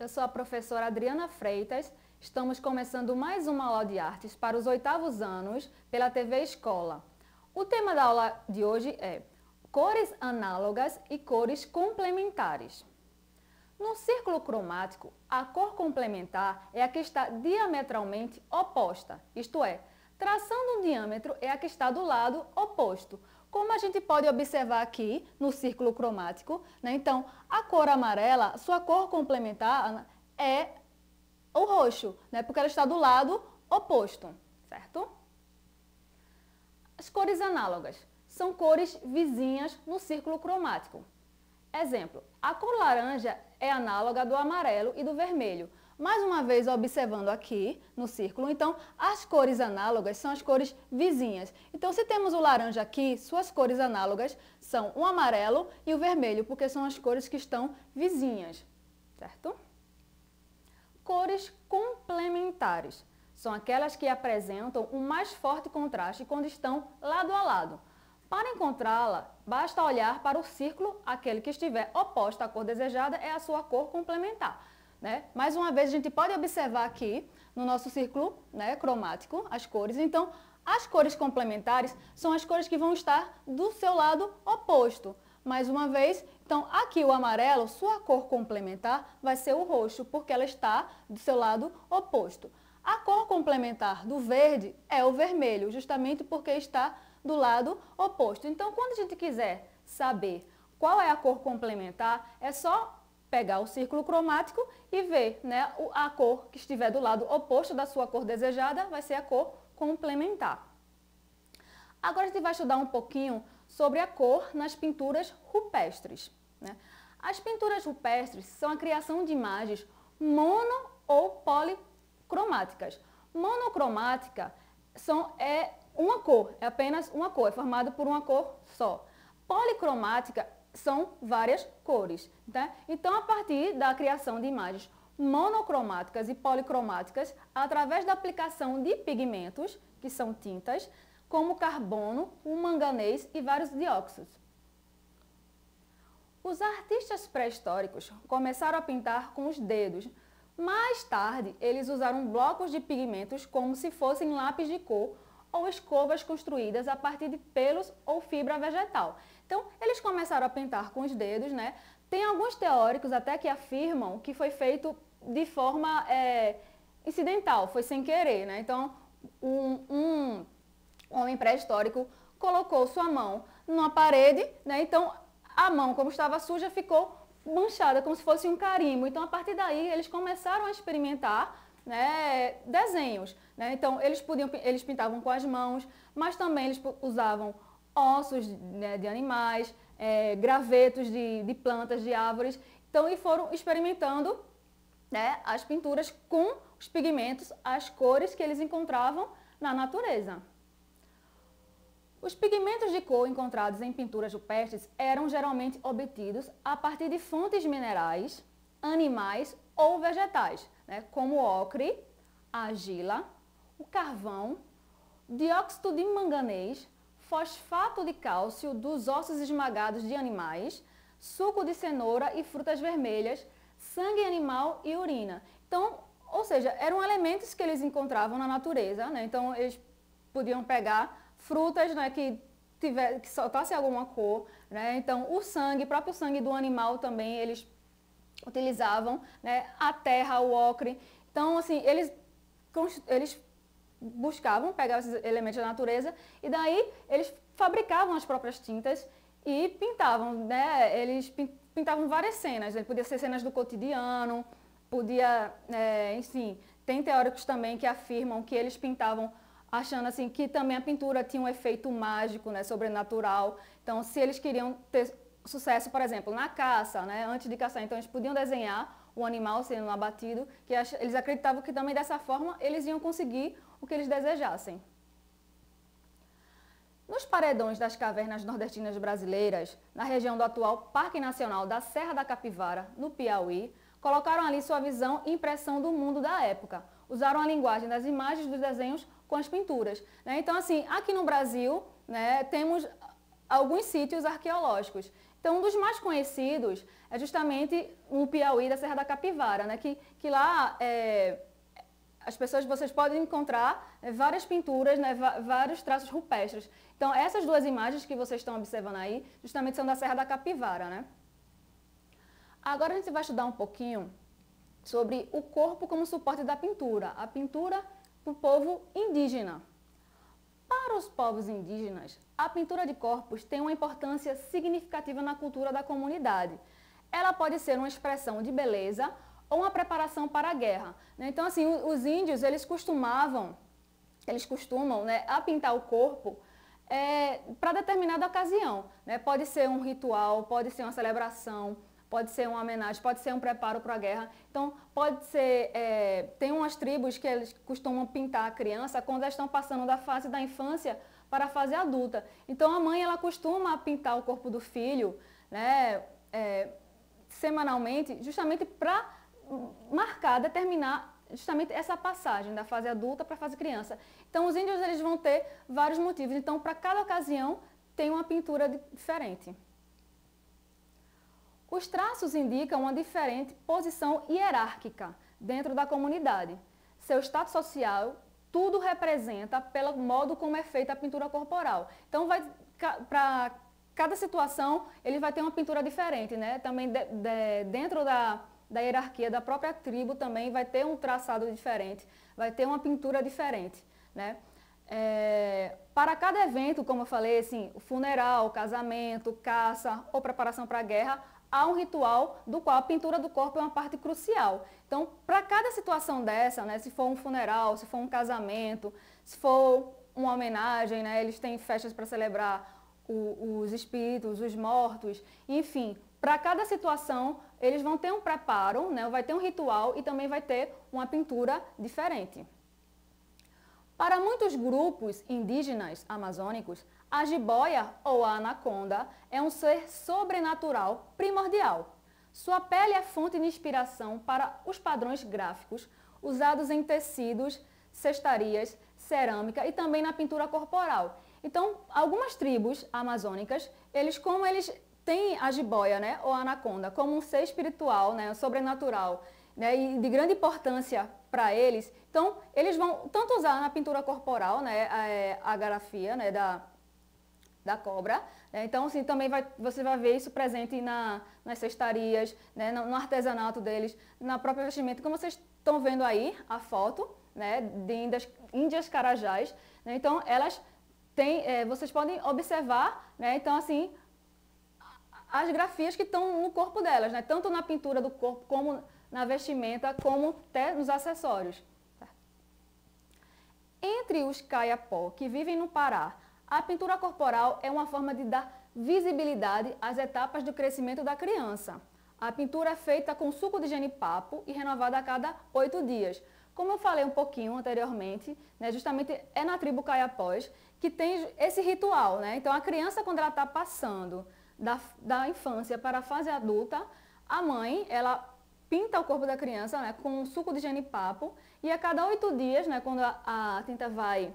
eu sou a professora Adriana Freitas. Estamos começando mais uma aula de artes para os 8º anos pela TV Escola. O tema da aula de hoje é cores análogas e cores complementares. No círculo cromático, a cor complementar é a que está diametralmente oposta, isto é, traçando um diâmetro é a que está do lado oposto. Como a gente pode observar aqui no círculo cromático, né? Então, a cor amarela, sua cor complementar é o roxo, né? Porque ela está do lado oposto, certo? As cores análogas são cores vizinhas no círculo cromático. Exemplo, a cor laranja é análoga do amarelo e do vermelho. Mais uma vez, observando aqui no círculo, então, as cores análogas são as cores vizinhas. Então, se temos o laranja aqui, suas cores análogas são o amarelo e o vermelho, porque são as cores que estão vizinhas, certo? Cores complementares são aquelas que apresentam um mais forte contraste quando estão lado a lado. Para encontrá-la, basta olhar para o círculo, aquele que estiver oposto à cor desejada é a sua cor complementar. Né? Mais uma vez, a gente pode observar aqui no nosso círculo, né, cromático as cores. Então, as cores complementares são as cores que vão estar do seu lado oposto. Mais uma vez, então, aqui o amarelo, sua cor complementar vai ser o roxo, porque ela está do seu lado oposto. A cor complementar do verde é o vermelho, justamente porque está do lado oposto. Então, quando a gente quiser saber qual é a cor complementar, é só pegar o círculo cromático e ver, né, a cor que estiver do lado oposto da sua cor desejada vai ser a cor complementar. Agora a gente vai estudar um pouquinho sobre a cor nas pinturas rupestres, né? As pinturas rupestres são a criação de imagens mono ou policromáticas. Monocromática é uma cor, é apenas uma cor, é formada por uma cor só. Policromática são várias cores, tá? Então, a partir da criação de imagens monocromáticas e policromáticas, através da aplicação de pigmentos, que são tintas, como o carbono, o manganês e vários dióxidos. Os artistas pré-históricos começaram a pintar com os dedos. Mais tarde, eles usaram blocos de pigmentos como se fossem lápis de cor ou escovas construídas a partir de pelos ou fibra vegetal. Então, eles começaram a pintar com os dedos, né? Tem alguns teóricos até que afirmam que foi feito de forma incidental, foi sem querer, né? Então, um homem pré-histórico colocou sua mão numa parede, né? Então, a mão, como estava suja, ficou manchada, como se fosse um carimbo. Então, a partir daí, eles começaram a experimentar, né, desenhos, né? Então, eles pintavam com as mãos, mas também eles usavam ossos, né, de animais, gravetos de plantas, de árvores. Então, e foram experimentando, né, as pinturas com os pigmentos, as cores que eles encontravam na natureza. Os pigmentos de cor encontrados em pinturas rupestres eram geralmente obtidos a partir de fontes minerais, animais ou vegetais, né, como o ocre, a argila, o carvão, dióxido de manganês, fosfato de cálcio dos ossos esmagados de animais, suco de cenoura e frutas vermelhas, sangue animal e urina. Então, ou seja, eram elementos que eles encontravam na natureza, né? Então, eles podiam pegar frutas, né, que soltassem alguma cor, né? Então, o próprio sangue do animal também eles utilizavam, né, a terra, o ocre. Então, assim, eles buscavam pegar esses elementos da natureza e daí eles fabricavam as próprias tintas e pintavam, né? Eles pintavam várias cenas, né? Podia ser cenas do cotidiano, podia, enfim, tem teóricos também que afirmam que eles pintavam achando assim que também a pintura tinha um efeito mágico, né, sobrenatural. Então, se eles queriam ter sucesso, por exemplo, na caça, né, antes de caçar, então eles podiam desenhar o animal sendo abatido, que eles acreditavam que também dessa forma eles iam conseguir o que eles desejassem. Nos paredões das cavernas nordestinas brasileiras, na região do atual Parque Nacional da Serra da Capivara, no Piauí, colocaram ali sua visão e impressão do mundo da época. Usaram a linguagem das imagens dos desenhos com as pinturas, né? Então, assim, aqui no Brasil, né, temos alguns sítios arqueológicos. Então, um dos mais conhecidos é justamente no Piauí, da Serra da Capivara, né? Que lá vocês podem encontrar várias pinturas, né? Vários traços rupestres. Então, essas duas imagens que vocês estão observando aí, justamente são da Serra da Capivara, né? Agora a gente vai estudar um pouquinho sobre o corpo como suporte da pintura, a pintura para o povo indígena. Para os povos indígenas, a pintura de corpos tem uma importância significativa na cultura da comunidade. Ela pode ser uma expressão de beleza ou uma preparação para a guerra. Então, assim, os índios, eles costumam, né, a pintar o corpo para determinada ocasião, né? Pode ser um ritual, pode ser uma celebração, pode ser uma homenagem, pode ser um preparo para a guerra. Então, pode ser... tem umas tribos que eles costumam pintar a criança quando elas estão passando da fase da infância para a fase adulta. Então, a mãe, ela costuma pintar o corpo do filho, né, semanalmente, justamente para marcar, determinar justamente essa passagem da fase adulta para a fase criança. Então, os índios, eles vão ter vários motivos. Então, para cada ocasião, tem uma pintura diferente. Os traços indicam uma diferente posição hierárquica dentro da comunidade. Seu status social, tudo representa pelo modo como é feita a pintura corporal. Então, para cada situação, ele vai ter uma pintura diferente, né? Também dentro da hierarquia da própria tribo também vai ter um traçado diferente, vai ter uma pintura diferente, né? Para cada evento, como eu falei, assim, funeral, casamento, caça ou preparação para a guerra, há um ritual do qual a pintura do corpo é uma parte crucial. Então, para cada situação dessa, né, se for um funeral, se for um casamento, se for uma homenagem, né, eles têm festas para celebrar os espíritos, os mortos, enfim, para cada situação eles vão ter um preparo, né, vai ter um ritual e também vai ter uma pintura diferente. Para muitos grupos indígenas amazônicos, a jiboia ou a anaconda é um ser sobrenatural primordial. Sua pele é fonte de inspiração para os padrões gráficos usados em tecidos, cestarias, cerâmica e também na pintura corporal. Então, algumas tribos amazônicas, eles têm a jiboia, né, ou a anaconda como um ser espiritual, né, sobrenatural, né, e de grande importância para eles. Então, eles vão tanto usar na pintura corporal, né, a grafia, né, da cobra, né? Então, assim, também você vai ver isso presente nas cestarias, né, no artesanato deles, na própria vestimenta, como vocês estão vendo aí a foto, né, de índias carajás, né? Então, elas têm, vocês podem observar, né, então, assim, as grafias que estão no corpo delas, né, tanto na pintura do corpo, como na vestimenta, como até nos acessórios. Tá? Entre os Kayapó que vivem no Pará, a pintura corporal é uma forma de dar visibilidade às etapas do crescimento da criança. A pintura é feita com suco de jenipapo e renovada a cada 8 dias. Como eu falei um pouquinho anteriormente, né, justamente é na tribo Kayapós que tem esse ritual, né? Então, a criança, quando ela está passando da infância para a fase adulta, a mãe, ela pinta o corpo da criança, né, com suco de jenipapo e a cada 8 dias, né, quando a tinta vai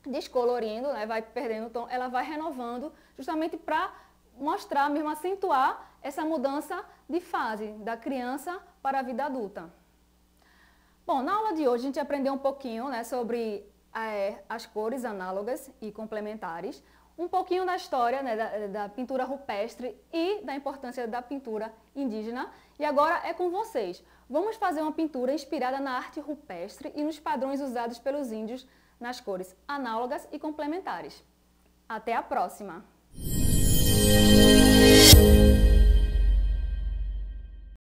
descolorindo, né, vai perdendo o tom, ela vai renovando justamente para mostrar, mesmo acentuar essa mudança de fase da criança para a vida adulta. Bom, na aula de hoje a gente aprendeu um pouquinho, né, sobre as cores análogas e complementares, um pouquinho da história, né, da pintura rupestre e da importância da pintura indígena. E agora é com vocês. Vamos fazer uma pintura inspirada na arte rupestre e nos padrões usados pelos índios nas cores análogas e complementares. Até a próxima!